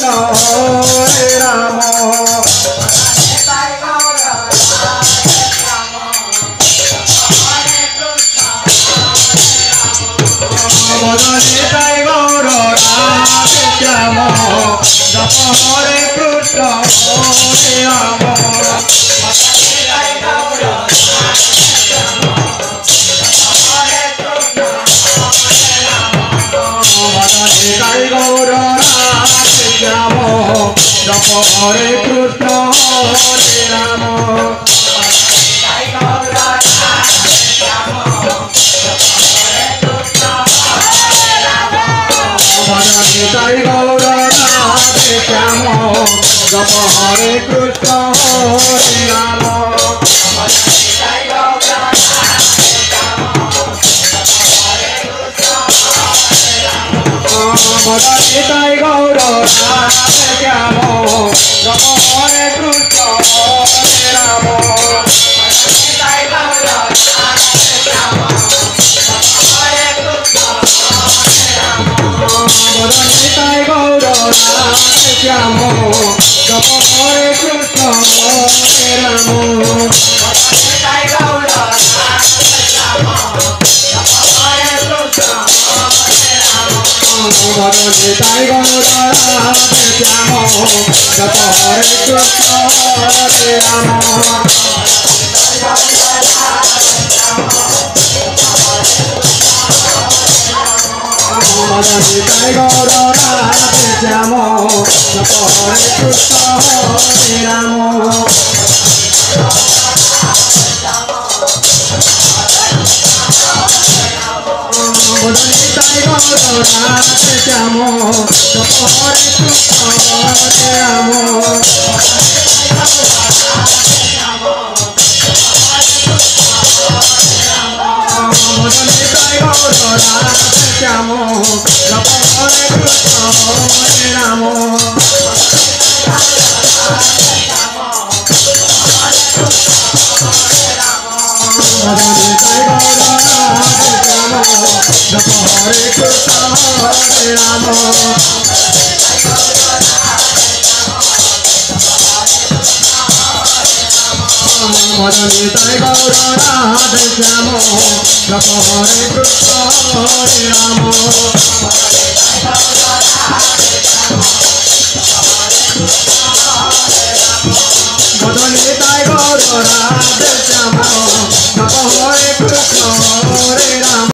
হরে রাম বদনে তাই গৌর রাধে শ্যাম জপ হরে কৃষ্ণ হরে রাম বদনে তাই গৌর রাধে শ্যাম জপ হরে কৃষ্ণ হরে রাম তাই গৌর রাধে শ্যাম জপ হরে কৃষ্ণ হরে রাম বদনে তাই গৌর রাধে শ্যাম জপ হরে কৃষ্ণ হরে রাম বদনে তাই গৌর রাধে শ্যাম জপ হরে কৃষ্ণ হরে রাম বদনে তাই গৌর রাধে শ্যাম জপ হরে কৃষ্ণ হরে রাম বদনে তাই গৌর রাধে শ্যাম জপ হরে কৃষ্ণ হরে রাম বদনে তাই গৌর রাধে শ্যাম জপ হরে কৃষ্ণ হরে রাম বদনে তাই গৌর রাধে শ্যাম জপ হরে কৃষ্ণ হরে রাম বদনে তাই গৌর রাধে শ্যাম জপ হরে কৃষ্ণ হরে রাম বদনে তাই গৌর রাধে শ্যাম জপ হরে কৃষ্ণ হরে রাম বদনে তাই গৌর রাধে